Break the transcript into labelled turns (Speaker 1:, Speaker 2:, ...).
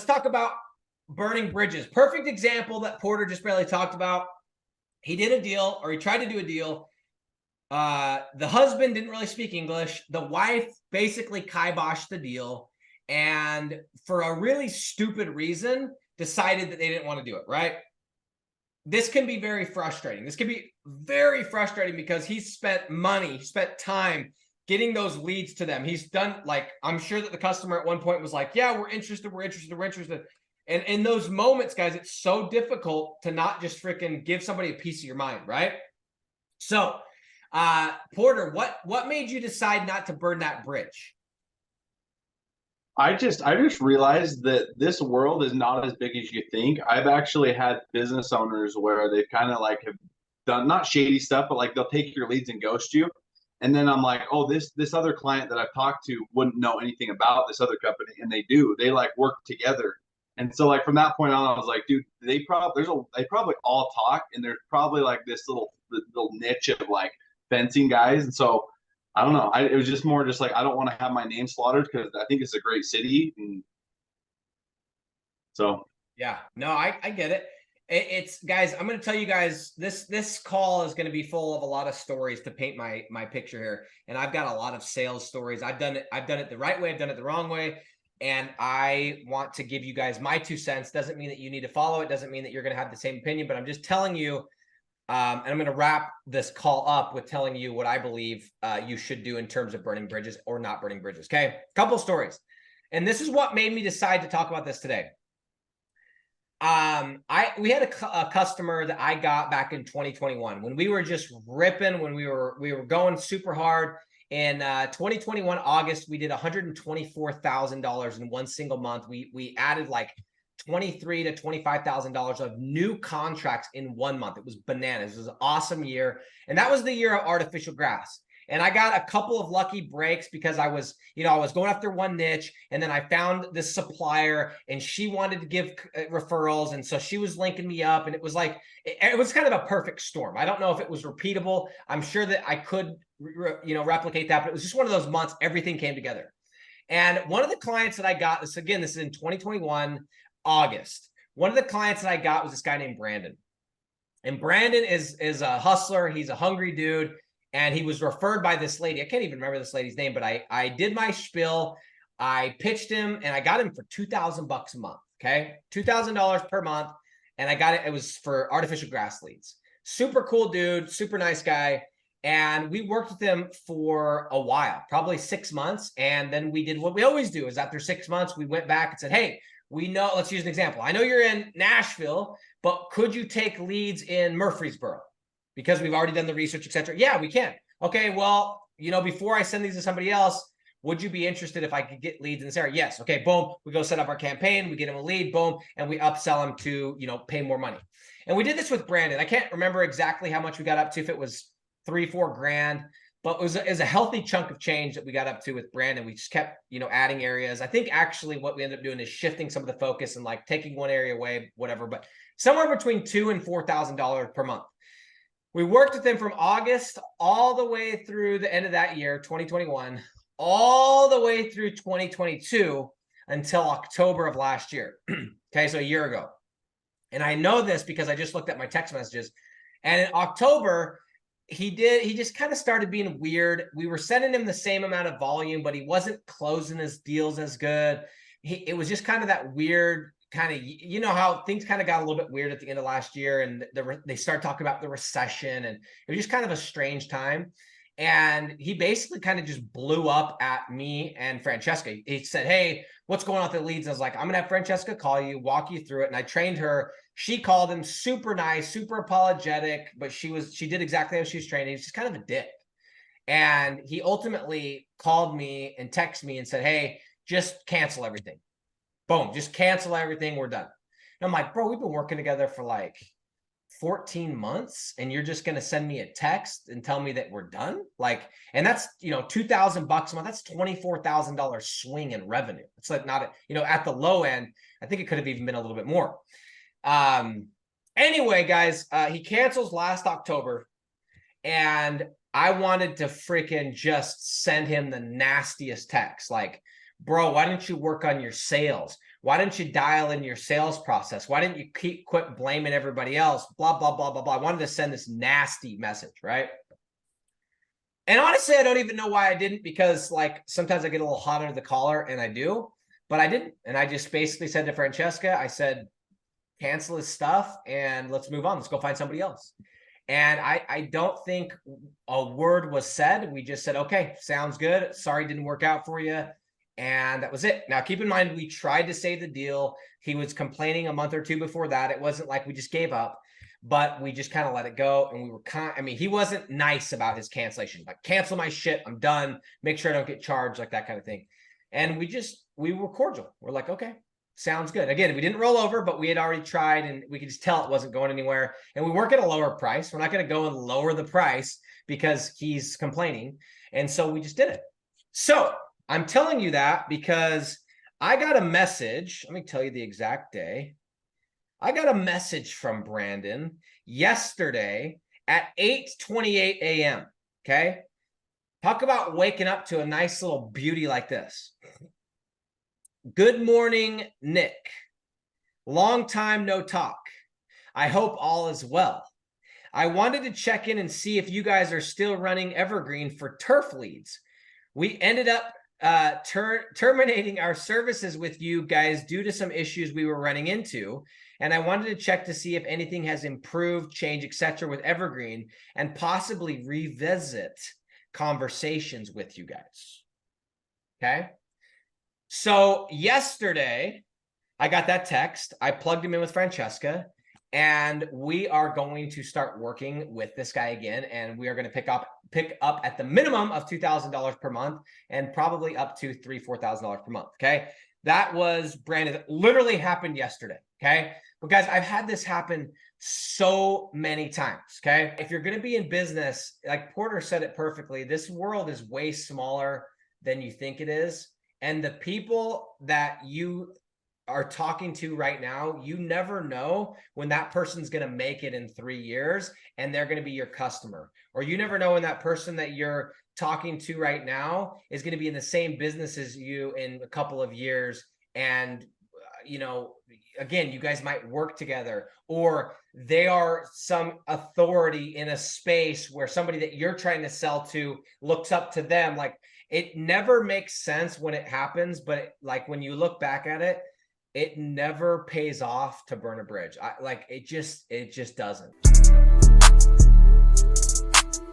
Speaker 1: let's talk about burning bridges. Perfect example that Porter just barely talked about. He did a deal, or he tried to do a deal. The husband didn't really speak English. The wife basically kiboshed the deal, and for a really stupid reason, decided that they didn't want to do it, right? This can be very frustrating. This can be very frustrating because he spent money, he spent time getting those leads to them. He's done, like, I'm sure that the customer at one point was like, yeah, we're interested. And in those moments, guys, it's so difficult to not just freaking give somebody a piece of your mind, right? So, Porter, what made you decide not to burn that bridge?
Speaker 2: I just realized that this world is not as big as you think. I've actually had business owners where they've kind of like have done not shady stuff, but like they'll take your leads and ghost you. And then I'm like, oh, this other client that I've talked to wouldn't know anything about this other company, and they do. They like work together. And so like from that point on, I was like, dude, they probably all talk, and there's probably like this little niche of like fencing guys. And so I don't know. It was just more just like I don't want to have my name slaughtered because I think it's a great city, and so
Speaker 1: Yeah, no, I get it. It's guys, I'm going to tell you guys this call is going to be full of a lot of stories to paint my picture here, and I've got a lot of sales stories. I've done it the right way, I've done it the wrong way, and I want to give you guys my 2 cents. Doesn't mean that you need to follow it. Doesn't mean that you're going to have the same opinion, but I'm just telling you. And I'm going to wrap this call up with telling you what I believe you should do in terms of burning bridges or not burning bridges. Okay, couple stories, and this is what made me decide to talk about this today. We had a customer that I got back in 2021 when we were just ripping, when we were going super hard. In 2021 August, we did $124,000 in one single month. We added like $23,000 to $25,000 of new contracts in 1 month. It was bananas. It was an awesome year, and that was the year of artificial grass. And I got a couple of lucky breaks because I was going after one niche, and then I found this supplier, and she wanted to give referrals, and so she was linking me up, and it was like it was kind of a perfect storm. I don't know if it was repeatable. I'm sure that I could replicate that, but it was just one of those months everything came together. And one of the clients that I got, this is in 2021 August. One of the clients that I got was this guy named Brandon. And Brandon is a hustler. He's a hungry dude. And he was referred by this lady. I can't even remember this lady's name, but I did my spiel. I pitched him, and I got him for $2,000 a month. Okay, $2,000 per month, and I got it. It was for artificial grass leads. Super cool dude, super nice guy. And we worked with him for a while, probably 6 months. And then we did what we always do: is after 6 months, we went back and said, "Hey, we know. Let's use an example. I know you're in Nashville, but could you take leads in Murfreesboro? Because we've already done the research, etc." Yeah, we can. Okay, well, before I send these to somebody else, would you be interested if I could get leads in this area? Yes. Okay, boom. We go set up our campaign. We get him a lead, boom, and we upsell him to, pay more money. And we did this with Brandon. I can't remember exactly how much we got up to, if it was 3-4 grand, but it was a healthy chunk of change that we got up to with Brandon. We just kept, adding areas. I think actually what we ended up doing is shifting some of the focus and like taking one area away, whatever, but somewhere between $2,000 and $4,000 per month. We worked with him from August all the way through the end of that year, 2021, all the way through 2022 until October of last year. Okay, so a year ago. And I know this because I just looked at my text messages. And in October, he just kind of started being weird. We were sending him the same amount of volume, but he wasn't closing his deals as good. It was just kind of that weird kind of, how things kind of got a little bit weird at the end of last year, and they started talking about the recession, and it was just kind of a strange time. And he basically kind of just blew up at me and Francesca. He said, "Hey, what's going on with the leads?" I was like, "I'm gonna have Francesca call you, walk you through it." And I trained her. She called him, super nice, super apologetic, but she did exactly how she was trained. He was just kind of a dick. And he ultimately called me and texted me and said, "Hey, just cancel everything. Boom, just cancel everything. We're done." And I'm like, "Bro, we've been working together for like 14 months, and you're just going to send me a text and tell me that we're done?" Like, and that's, $2,000 a month. That's $24,000 swing in revenue. It's like not, at the low end, I think it could have even been a little bit more. Anyway, guys, he cancels last October, and I wanted to freaking just send him the nastiest text. Like, bro, why didn't you work on your sales? Why didn't you dial in your sales process? Why didn't you quit blaming everybody else? Blah, blah, blah, blah, blah. I wanted to send this nasty message, right? And honestly, I don't even know why I didn't, because like sometimes I get a little hot under the collar, and I do, but I didn't. And I just basically said to Francesca, I said, cancel his stuff and let's move on. Let's go find somebody else. And I don't think a word was said. We just said, okay, sounds good. Sorry, didn't work out for you. And that was it. Now, keep in mind, we tried to save the deal. He was complaining a month or two before that. It wasn't like we just gave up, but we just kind of let it go. And we were I mean, he wasn't nice about his cancellation, like, cancel my shit, I'm done, make sure I don't get charged, like that kind of thing. And we were cordial. We're like, okay, sounds good. Again, we didn't roll over, but we had already tried, and we could just tell it wasn't going anywhere. And we weren't at a lower price. We're not going to go and lower the price because he's complaining. And so we just did it. So I'm telling you that because I got a message. Let me tell you the exact day. I got a message from Brandon yesterday at 8:28 a.m. Okay. Talk about waking up to a nice little beauty like this. Good morning, Nick. Long time no talk. I hope all is well. I wanted to check in and see if you guys are still running Evergreen for turf leads. We ended up terminating our services with you guys due to some issues we were running into. And I wanted to check to see if anything has improved, changed, etc. with Evergreen, and possibly revisit conversations with you guys. Okay. So yesterday, I got that text. I plugged him in with Francesca, and we are going to start working with this guy again. And we are going to pick up at the minimum of $2,000 per month, and probably up to $3,000-$4,000 per month. Okay. That was Brandon. That literally happened yesterday. Okay. But guys, I've had this happen so many times. Okay. If you're going to be in business, like Porter said it perfectly, this world is way smaller than you think it is. And the people that you are talking to right now, you never know when that person's going to make it in 3 years and they're going to be your customer. Or you never know when that person that you're talking to right now is going to be in the same business as you in a couple of years. And, you know, again, you guys might work together, or they are some authority in a space where somebody that you're trying to sell to looks up to them. Like, it never makes sense when it happens, but like when you look back at it, it never pays off to burn a bridge. It just doesn't.